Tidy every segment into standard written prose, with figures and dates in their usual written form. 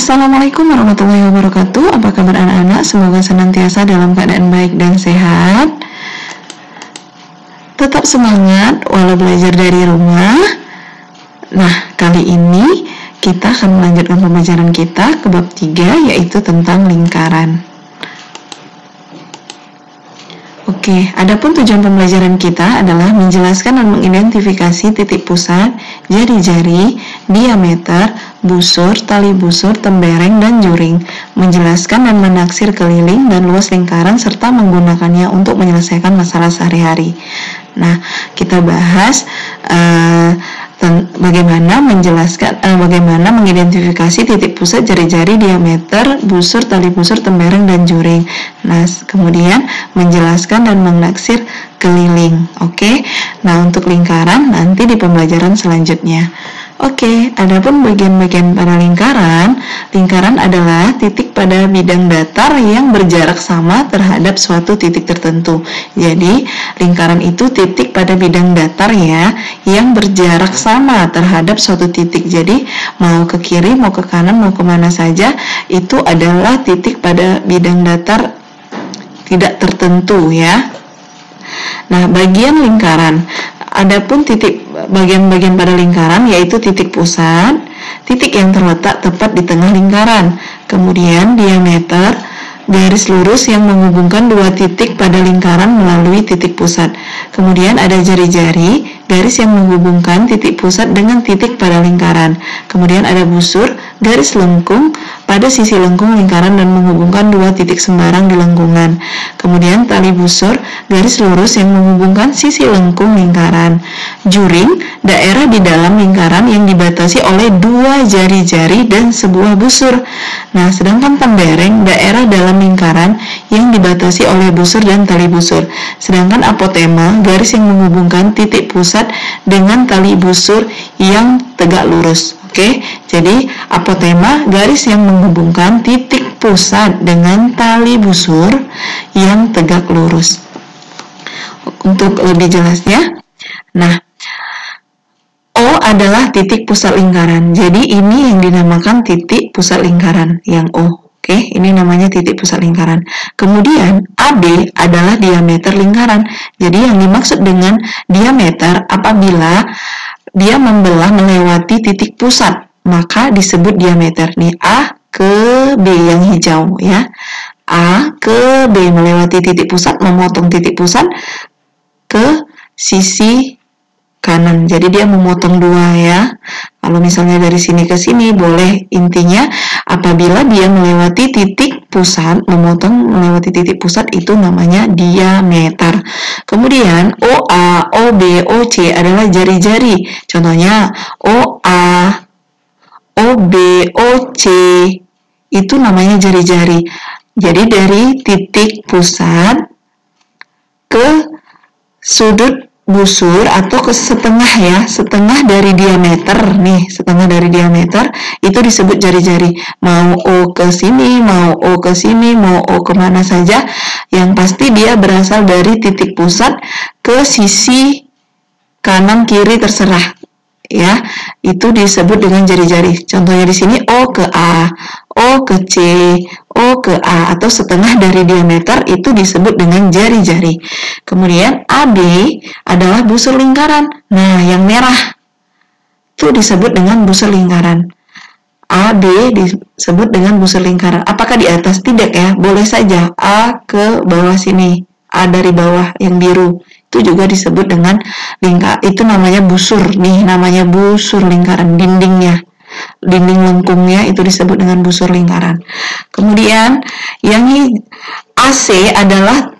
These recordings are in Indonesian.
Assalamualaikum warahmatullahi wabarakatuh. Apa kabar anak-anak? Semoga senantiasa dalam keadaan baik dan sehat. Tetap semangat walau belajar dari rumah. Nah, kali ini kita akan melanjutkan pembelajaran kita ke bab 3, yaitu tentang lingkaran. Oke, adapun tujuan pembelajaran kita adalah menjelaskan dan mengidentifikasi titik pusat, jari-jari, diameter, busur, tali busur, tembereng, dan juring, menjelaskan dan menaksir keliling dan luas lingkaran serta menggunakannya untuk menyelesaikan masalah sehari-hari. Nah, kita bahas bagaimana bagaimana mengidentifikasi titik pusat, jari-jari, diameter, busur, tali busur, tembereng, dan juring. Nah, kemudian menjelaskan dan menaksir keliling. Oke. Nah, untuk lingkaran nanti di pembelajaran selanjutnya. Oke, adapun bagian-bagian pada lingkaran adalah titik pada bidang datar yang berjarak sama terhadap suatu titik tertentu. Jadi, lingkaran itu titik pada bidang datar ya, yang berjarak sama terhadap suatu titik. Jadi, mau ke kiri, mau ke kanan, mau kemana saja, itu adalah titik pada bidang datar tidak tertentu ya. Nah, bagian lingkaran. Adapun bagian-bagian pada lingkaran yaitu titik pusat, titik yang terletak tepat di tengah lingkaran. Kemudian diameter, garis lurus yang menghubungkan dua titik pada lingkaran melalui titik pusat. Kemudian ada jari-jari, garis yang menghubungkan titik pusat dengan titik pada lingkaran. Kemudian ada busur, garis lengkung pada sisi lengkung lingkaran dan menghubungkan dua titik sembarang di lengkungan. Kemudian tali busur, garis lurus yang menghubungkan sisi lengkung lingkaran. Juring, daerah di dalam lingkaran yang dibatasi oleh dua jari-jari dan sebuah busur. Nah, sedangkan tembereng, daerah dalam lingkaran yang dibatasi oleh busur dan tali busur. Sedangkan apotema, garis yang menghubungkan titik pusat dengan tali busur yang tegak lurus. Oke, jadi apotema, garis yang menghubungkan titik pusat dengan tali busur yang tegak lurus. Untuk lebih jelasnya, nah, O adalah titik pusat lingkaran. Jadi ini yang dinamakan titik pusat lingkaran, yang O. Oke, ini namanya titik pusat lingkaran. Kemudian AB adalah diameter lingkaran. Jadi yang dimaksud dengan diameter apabila dia membelah melewati titik pusat, maka disebut diameter. Nih, A ke B yang hijau ya. A ke B melewati titik pusat, memotong titik pusat ke sisi kanan. Jadi dia memotong dua ya. Kalau misalnya dari sini ke sini boleh, intinya apabila dia melewati titik pusat, memotong melewati titik pusat, itu namanya diameter. Kemudian OA, OB, OC adalah jari-jari. Contohnya OA, OB, OC itu namanya jari-jari. Jadi dari titik pusat ke sudut busur atau ke setengah ya, setengah dari diameter nih, setengah dari diameter itu disebut jari-jari. Mau O ke sini, mau O ke sini, mau O kemana saja, yang pasti dia berasal dari titik pusat ke sisi kanan kiri terserah ya, itu disebut dengan jari-jari. Contohnya di sini O ke A, O ke C, O ke A, atau setengah dari diameter itu disebut dengan jari-jari. Kemudian AB adalah busur lingkaran. Nah, yang merah itu disebut dengan busur lingkaran. AB disebut dengan busur lingkaran. Apakah di atas? Tidak ya, boleh saja A ke bawah sini, A dari bawah yang biru, itu juga disebut dengan itu namanya busur nih, namanya busur lingkaran. Dinding lengkungnya itu disebut dengan busur lingkaran. Kemudian yang AC adalah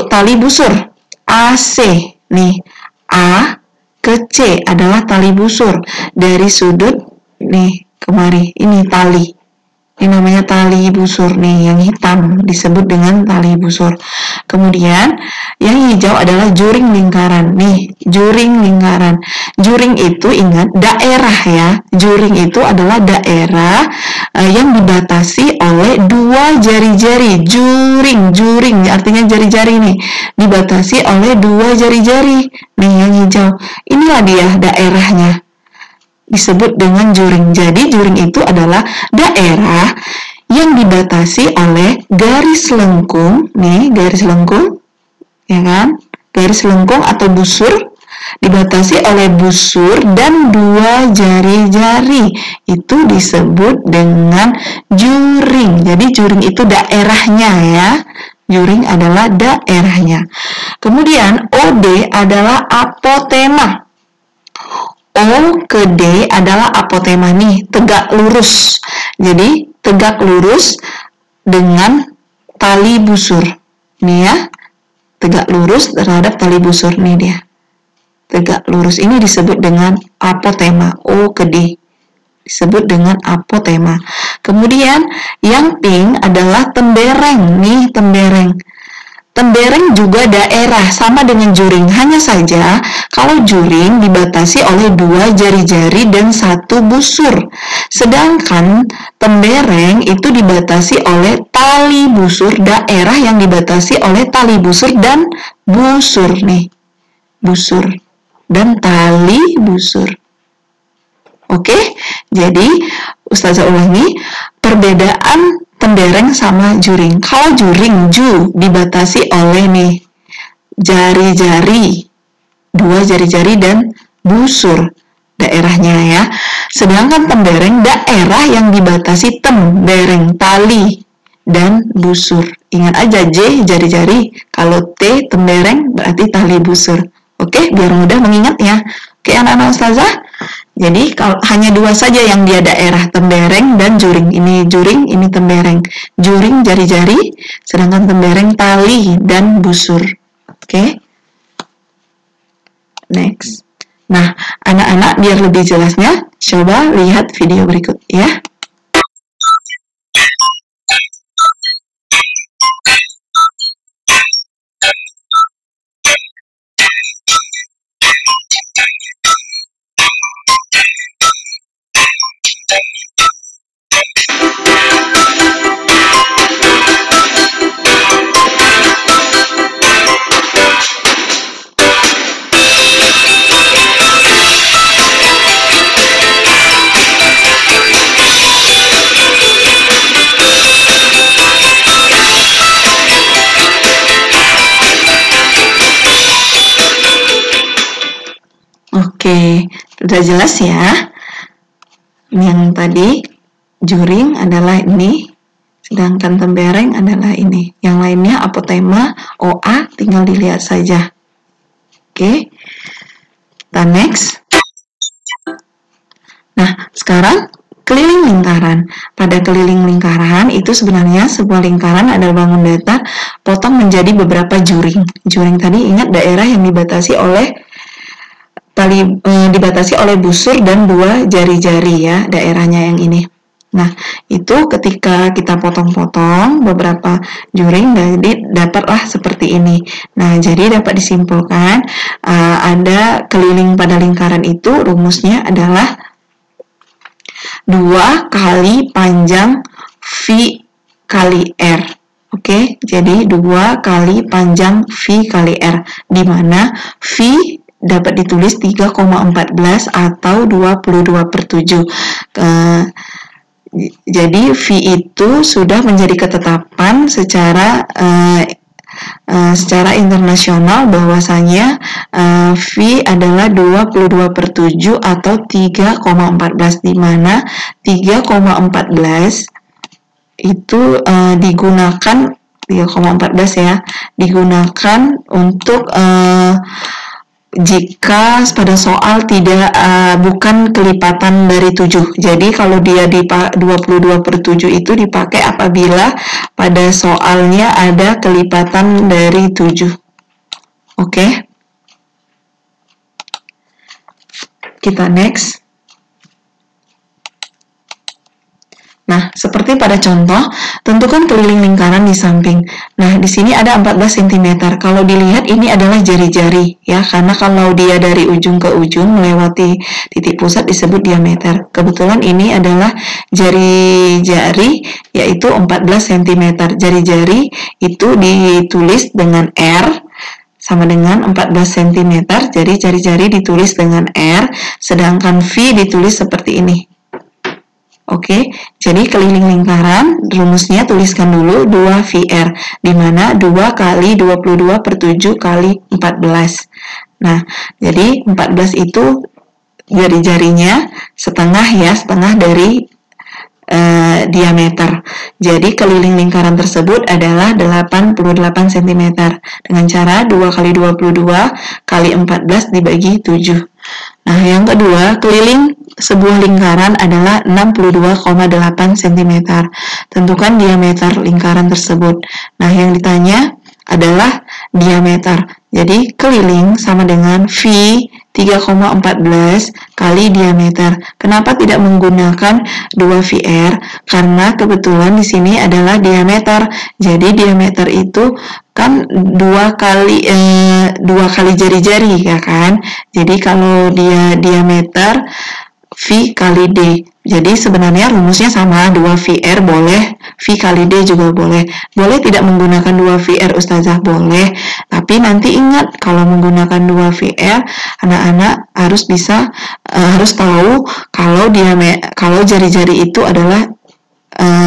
tali busur. AC nih, A ke C adalah tali busur dari sudut nih kemari, ini tali. Ini namanya tali busur nih, yang hitam disebut dengan tali busur. Kemudian yang hijau adalah juring lingkaran. Nih, juring lingkaran. Juring itu ingat daerah ya. Juring itu adalah daerah yang dibatasi oleh dua jari-jari. Juring artinya jari-jari nih, dibatasi oleh dua jari-jari. Nih yang hijau. Inilah dia daerahnya. disebut dengan juring. Jadi juring itu adalah daerah yang dibatasi oleh garis lengkung, nih garis lengkung, ya kan? Garis lengkung atau busur dibatasi oleh busur dan dua jari-jari, itu disebut dengan juring. Jadi juring itu daerahnya ya. Juring adalah daerahnya. Kemudian OD adalah apotema. O ke D adalah apotema nih, tegak lurus. Jadi tegak lurus dengan tali busur. Nih ya, tegak lurus terhadap tali busur nih dia. Tegak lurus ini disebut dengan apotema. O ke D disebut dengan apotema. Kemudian yang pink adalah tembereng nih, tembereng. Tembereng juga daerah, sama dengan juring. Hanya saja kalau juring dibatasi oleh dua jari-jari dan satu busur. Sedangkan tembereng itu dibatasi oleh tali busur, daerah yang dibatasi oleh tali busur dan busur nih. Busur dan tali busur. Oke, jadi Ustazah ulangi perbedaan tembereng sama juring. Kalau juring, dibatasi oleh nih jari-jari, dua jari-jari dan busur daerahnya ya. Sedangkan tembereng daerah yang dibatasi tembereng, tali dan busur. Ingat aja J jari-jari, kalau T tembereng berarti tali busur. Oke, biar mudah mengingatnya. Oke anak-anak Ustazah. Jadi kalau hanya dua saja yang dia daerah, tembereng dan juring. Ini juring, ini tembereng. Juring jari-jari, sedangkan tembereng tali dan busur. Oke. Next. Nah, anak-anak biar lebih jelasnya, coba lihat video berikut ya. Oke, sudah jelas ya. Yang tadi juring adalah ini, sedangkan tembereng adalah ini. Yang lainnya apotema, OA, tinggal dilihat saja. Oke, kita next. Nah, sekarang keliling lingkaran. Pada keliling lingkaran itu sebenarnya sebuah lingkaran adalah bangun datar potong menjadi beberapa juring. Juring tadi ingat daerah yang dibatasi oleh dibatasi oleh busur dan dua jari-jari ya, daerahnya yang ini. Nah, itu ketika kita potong-potong beberapa juring, jadi dapatlah seperti ini. Nah, jadi dapat disimpulkan ada keliling pada lingkaran itu rumusnya adalah 2 kali panjang V kali R. Oke, jadi 2 kali panjang V kali R, di mana V dapat ditulis 3,14 atau 22/7. Jadi V itu sudah menjadi ketetapan secara internasional bahwasanya V adalah 22/7 atau 3,14, di mana 3,14 itu digunakan 3,14 ya, digunakan untuk jika pada soal tidak bukan kelipatan dari 7. Jadi kalau dia di 22/7 itu dipakai apabila pada soalnya ada kelipatan dari 7. Oke. Kita next. Nah, seperti pada contoh, tentukan keliling lingkaran di samping. Nah, di sini ada 14 cm. Kalau dilihat ini adalah jari-jari ya, karena kalau dia dari ujung ke ujung melewati titik pusat disebut diameter. Kebetulan ini adalah jari-jari yaitu 14 cm. Jari-jari itu ditulis dengan R, sama dengan 14 cm, jadi jari-jari ditulis dengan R, sedangkan V ditulis seperti ini. Oke, jadi keliling lingkaran, rumusnya tuliskan dulu 2VR, di mana 2 kali 22 per 7 kali 14. Nah, jadi 14 itu jari-jarinya setengah ya, setengah dari diameter. Jadi keliling lingkaran tersebut adalah 88 cm dengan cara 2 kali 22 kali 14 dibagi 7. Nah, yang kedua, keliling sebuah lingkaran adalah 62,8 cm. Tentukan diameter lingkaran tersebut. Nah, yang ditanya adalah diameter. Jadi keliling sama dengan V 3,14 kali diameter. Kenapa tidak menggunakan 2VR? Karena kebetulan di sini adalah diameter. Jadi diameter itu kan dua kali jari-jari ya kan. Jadi kalau dia diameter V kali D. Jadi sebenarnya rumusnya sama, 2VR boleh, V kali D juga boleh. Boleh tidak menggunakan 2VR Ustazah? Boleh. Tapi nanti ingat, kalau menggunakan 2VR, anak-anak harus tahu kalau jari-jari itu adalah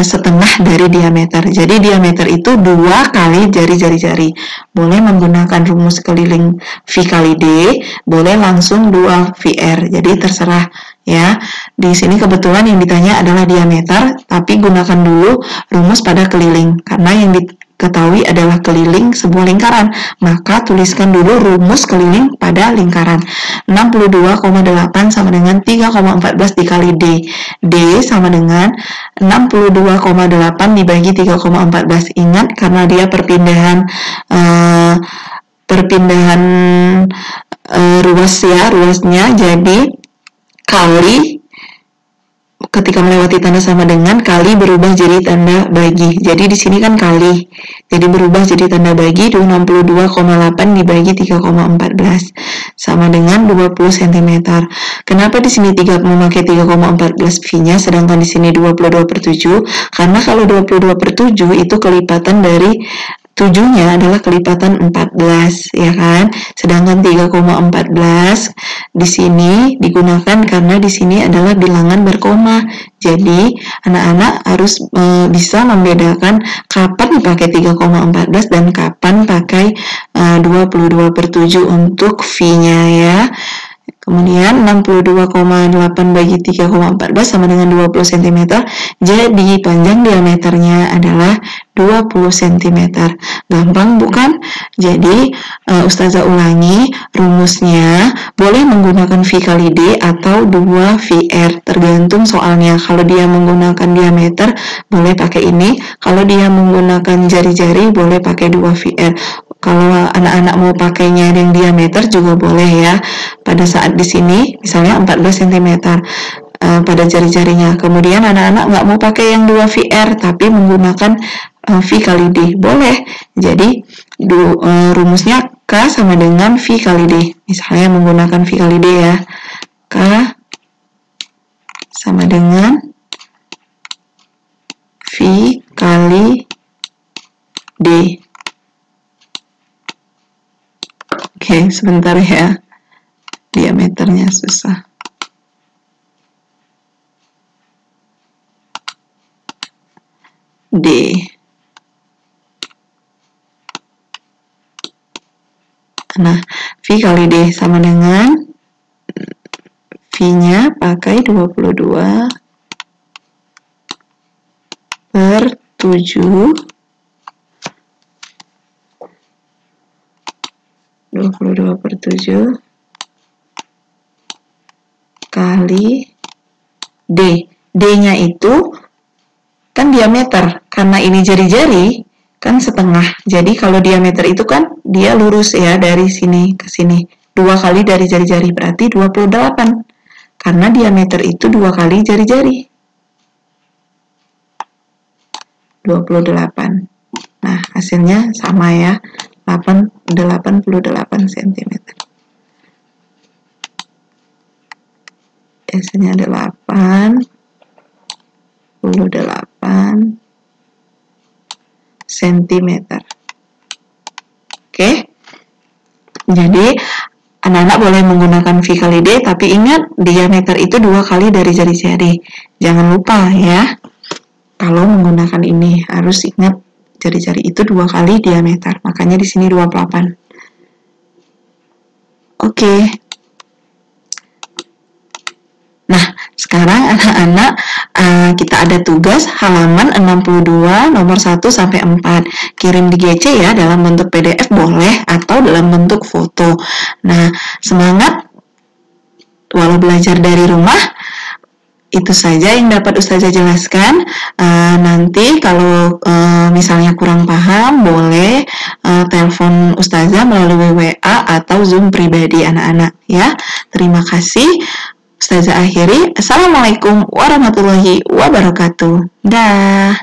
setengah dari diameter. Jadi diameter itu 2 kali jari-jari. Boleh menggunakan rumus keliling V kali D, boleh langsung 2VR. Jadi terserah ya. Di sini kebetulan yang ditanya adalah diameter, tapi gunakan dulu rumus pada keliling karena yang diketahui adalah keliling sebuah lingkaran. Maka tuliskan dulu rumus keliling pada lingkaran. 62,8 sama dengan 3,14 dikali D. D sama dengan 62,8 dibagi 3,14. Ingat, karena dia perpindahan ruas ya, ruasnya, jadi kali ketika melewati tanda sama dengan, kali berubah jadi tanda bagi. Jadi di sini kan kali, jadi berubah jadi tanda bagi. 62,8 dibagi 3,14 sama dengan 20 cm. Kenapa di sini memakai 3,14 V-nya, sedangkan di sini 22 per 7? Karena kalau 22 per 7 itu kelipatan dari 7-nya adalah kelipatan 14, ya kan? Sedangkan 3,14 di sini digunakan karena di sini adalah bilangan berkoma. Jadi, anak-anak harus bisa membedakan kapan pakai 3,14 dan kapan pakai 22 per 7 untuk V-nya ya. Kemudian 62,8 bagi 3,14 sama dengan 20 cm. Jadi panjang diameternya adalah 20 cm. Gampang bukan? Jadi Ustazah ulangi, rumusnya boleh menggunakan V kali D atau 2VR, tergantung soalnya. Kalau dia menggunakan diameter boleh pakai ini, kalau dia menggunakan jari-jari boleh pakai 2VR. Kalau anak-anak mau pakainya yang diameter juga boleh ya. Pada saat di sini misalnya 14 cm pada jari-jarinya. Kemudian anak-anak nggak mau pakai yang 2VR tapi menggunakan V kali D, boleh. Jadi rumusnya K sama dengan V kali D. Misalnya menggunakan V kali D ya. K sama dengan V kali D. Oke, sebentar ya. Diameternya susah. D. Nah, V kali D sama dengan V-nya pakai 22 per 7 22 per 7 kali D. D-nya itu kan diameter. Karena ini jari-jari, kan setengah. Jadi kalau diameter itu kan dia lurus ya, dari sini ke sini. 2 kali dari jari-jari, berarti 28. Karena diameter itu 2 kali jari-jari. 28. Nah, hasilnya sama ya. 88 cm. Hasilnya 88 cm. Oke. Jadi anak-anak boleh menggunakan V kali D, tapi ingat diameter itu 2 kali dari jari-jari. Jangan lupa ya, kalau menggunakan ini harus ingat jari-jari itu 2 kali diameter. Makanya di sini 28. Oke. Nah, sekarang anak-anak kita ada tugas halaman 62 nomor 1 sampai 4. Kirim di GC ya, dalam bentuk PDF boleh atau dalam bentuk foto. Nah, semangat walau belajar dari rumah. Itu saja yang dapat Ustazah jelaskan. Nanti kalau misalnya kurang paham, boleh telepon Ustazah melalui WA atau Zoom pribadi anak-anak ya. Terima kasih. Ustazah akhiri. Assalamualaikum warahmatullahi wabarakatuh. Dah.